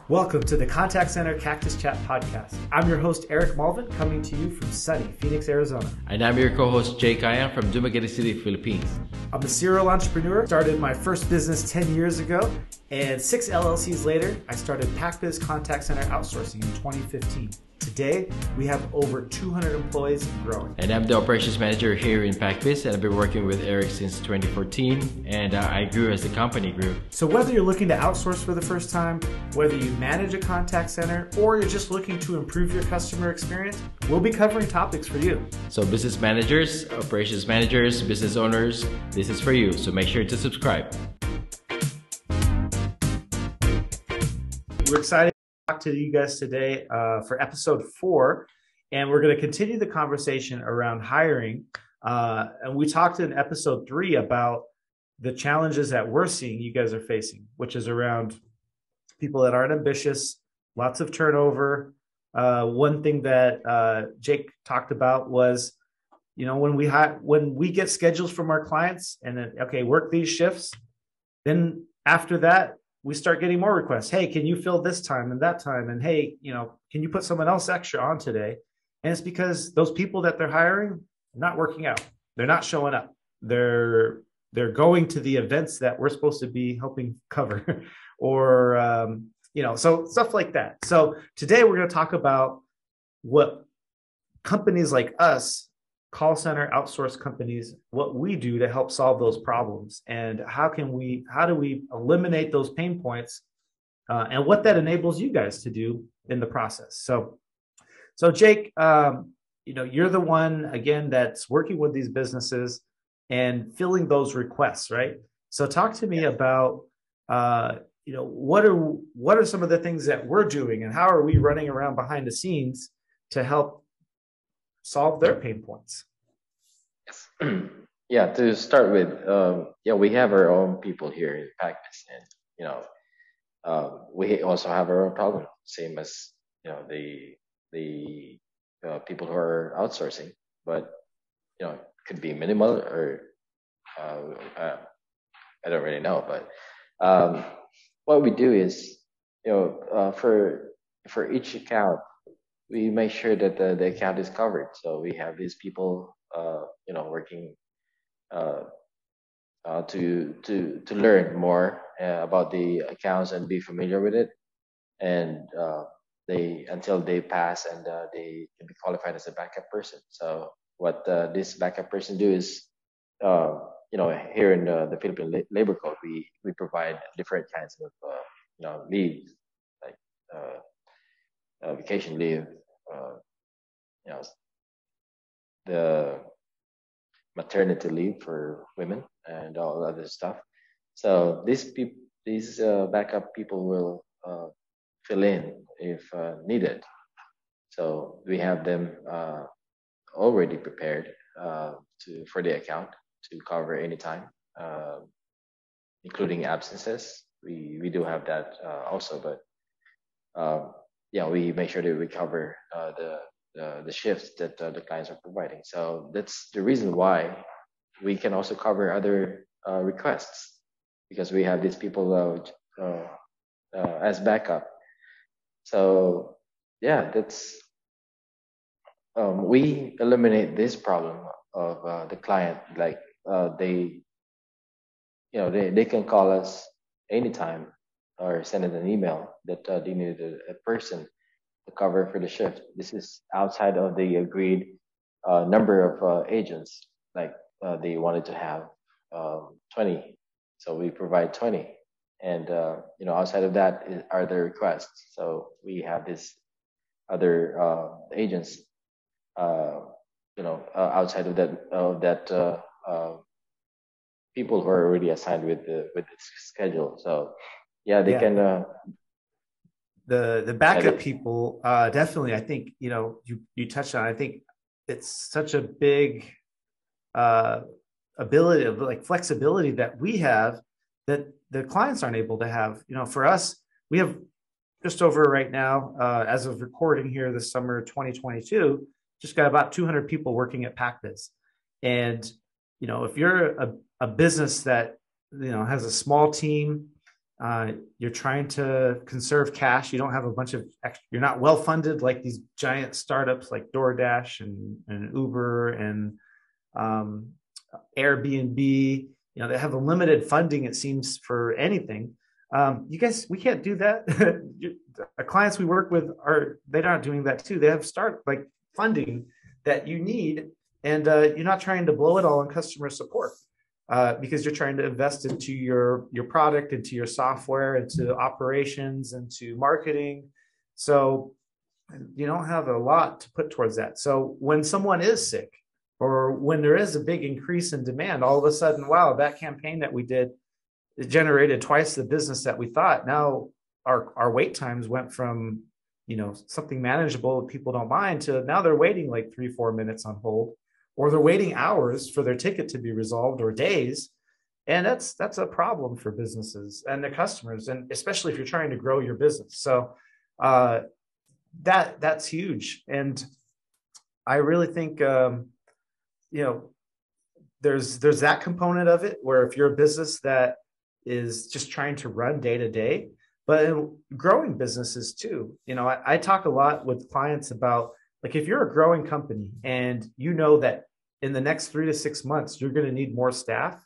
Welcome to the Contact Center Cactus Chat podcast. I'm your host, Eric Malvin, coming to you from sunny Phoenix, Arizona. And I'm your co-host, Jay Kayan from Dumaguete City, Philippines. I'm a serial entrepreneur. Started my first business 10 years ago, and 6 LLCs later, I started PacBiz Contact Center Outsourcing in 2015. Today, we have over 200 employees and growing. And I'm the operations manager here in PacBiz, and I've been working with Eric since 2014, and I grew as the company grew. So whether you're looking to outsource for the first time, whether you manage a contact center, or you're just looking to improve your customer experience, we'll be covering topics for you. So business managers, operations managers, business owners, this is for you. So make sure to subscribe. We're excited to talk to you guys today for episode 4, and we're going to continue the conversation around hiring. And we talked in episode 3 about the challenges that we're seeing you guys are facing, which is around people that aren't ambitious, lots of turnover. One thing that Jake talked about was, when we get schedules from our clients and then, okay, work these shifts, then after that, we start getting more requests. Hey, can you fill this time and that time? And hey, can you put someone else extra on today? And it's because those people that they're hiring are not working out. They're not showing up. They're going to the events that we're supposed to be helping cover or, so stuff like that. So today we're going to talk about what companies like us, call center outsource companies, what we do to help solve those problems, and how do we eliminate those pain points, and what that enables you guys to do in the process. So Jake, you're the one again that's working with these businesses and filling those requests, right? So talk to me about what are some of the things that we're doing, and how are we running around behind the scenes to help solve their pain points? Yes. Yeah, to start with, we have our own people here in PacBiz, and we also have our own problem, same as the people who are outsourcing, but it could be minimal or I don't really know, but what we do is for each account, we make sure that the account is covered. So we have these people, working to learn more about the accounts and be familiar with it, and until they pass and they can be qualified as a backup person. So what this backup person do is, here in the Philippine Labor Code, we provide different kinds of leave, like vacation leave, the maternity leave for women and all other stuff. So these backup people will fill in if needed. So we have them already prepared for the account to cover anytime, including absences. We do have that also, but we make sure that we cover the shifts that the clients are providing. So that's the reason why we can also cover other requests, because we have these people as backup. So that's we eliminate this problem of the client. Like they can call us anytime or send us an email that they need a person to cover for the shift. This is outside of the agreed number of agents. Like they wanted to have 20, so we provide 20. And outside of that are the requests. So we have this other agents, outside of that people who are already assigned with the schedule. So they can. The backup people, definitely. I think you touched on. I think it's such a big ability of flexibility that we have that the clients aren't able to have. For us, we have just over right now, as of recording here this summer 2022, just got about 200 people working at PacBiz. And if you're a business that has a small team, You're trying to conserve cash. You don't have a bunch of extra, you're not well funded like these giant startups like DoorDash and Uber and um, Airbnb. You know, they have a limited funding, it seems, for anything. You guys, we can't do that. The clients we work with they're not doing that too. They have funding that you need, and you're not trying to blow it all on customer support because you're trying to invest into your product, into your software, into operations, into marketing. So you don't have a lot to put towards that. So when someone is sick, or when there is a big increase in demand, all of a sudden, wow, that campaign that we did, it generated twice the business that we thought. Now our wait times went from, something manageable people don't mind to now they're waiting like 3-4 minutes on hold, or they're waiting hours for their ticket to be resolved, or days. And that's a problem for businesses and their customers, and especially if you're trying to grow your business. So that's huge. And I really think there's that component of it, where if you're a business that is just trying to run day to day, but in growing businesses too. I talk a lot with clients about, like, if you're a growing company and you know that in the next 3 to 6 months you're going to need more staff,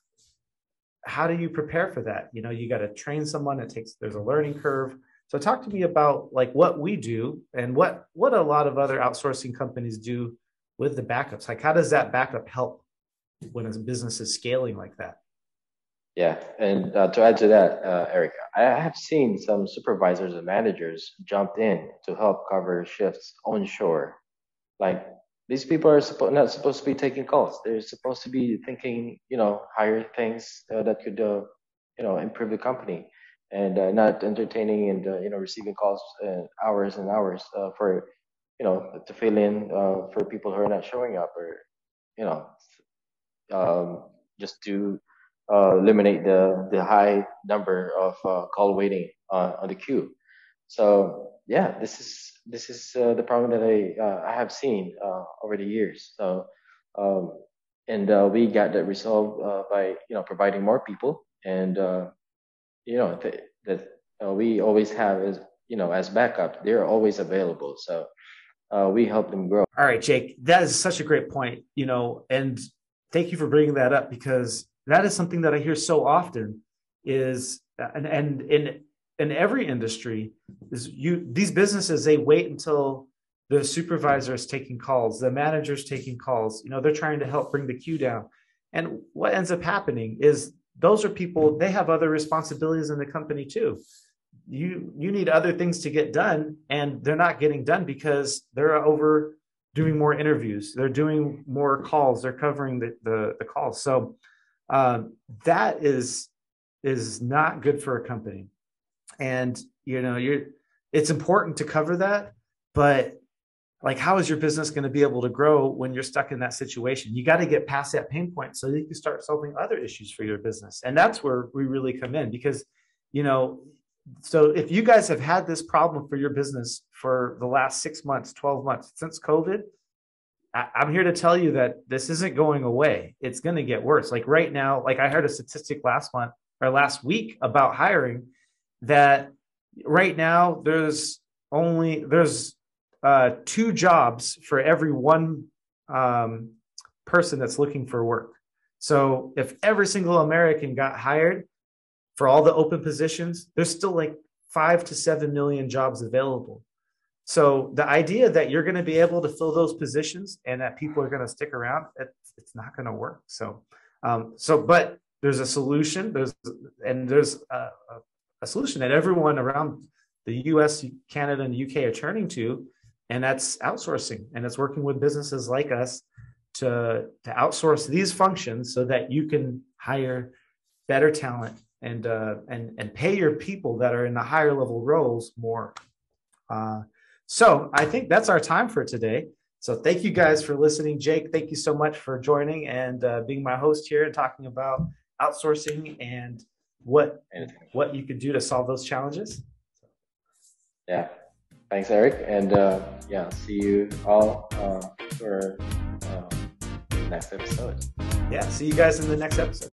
how do you prepare for that? You got to train someone. There's a learning curve. So talk to me about like what we do and what a lot of other outsourcing companies do with the backups. Like, how does that backup help when a business is scaling like that? Yeah, and to add to that, Eric, I have seen some supervisors and managers jumped in to help cover shifts onshore. Like, these people are not supposed to be taking calls. They're supposed to be thinking, higher things that could, improve the company, and not entertaining and receiving calls hours and hours for, to fill in for people who are not showing up, or you know, just to eliminate the high number of call waiting on the queue. So yeah, this is the problem that I have seen over the years. So and we got that resolved by providing more people, and that we always have as backup. They're always available. So we help them grow. All right, Jake, that is such a great point, and thank you for bringing that up, because that is something that I hear so often is, and in every industry, is these businesses, they wait until the supervisor is taking calls, the manager's taking calls, they're trying to help bring the queue down. And what ends up happening is those are people, they have other responsibilities in the company too. You need other things to get done, and they're not getting done because they're over doing more interviews, they're doing more calls, they're covering the calls. So that is not good for a company. And it's important to cover that, but like, how is your business going to be able to grow when you're stuck in that situation? You got to get past that pain point so you can start solving other issues for your business. And that's where we really come in, because so if you guys have had this problem for your business for the last 6 months, 12 months, since COVID, I'm here to tell you that this isn't going away. It's going to get worse. Like right now, like I heard a statistic last week about hiring, that right now there's 2 jobs for every one person that's looking for work. So if every single American got hired for all the open positions, there's still like 5 to 7 million jobs available. So the idea that you're going to be able to fill those positions and that people are going to stick around, it's not going to work. So, but there's a solution. There's a solution that everyone around the U.S., Canada, and the U.K. are turning to, and that's outsourcing. And it's working with businesses like us to outsource these functions so that you can hire better talent and pay your people that are in the higher level roles more. So I think that's our time for today. So thank you guys for listening. Jake, thank you so much for joining and being my host here and talking about outsourcing and what you could do to solve those challenges. Yeah. Thanks, Eric. And see you all for next episode. Yeah, see you guys in the next episode.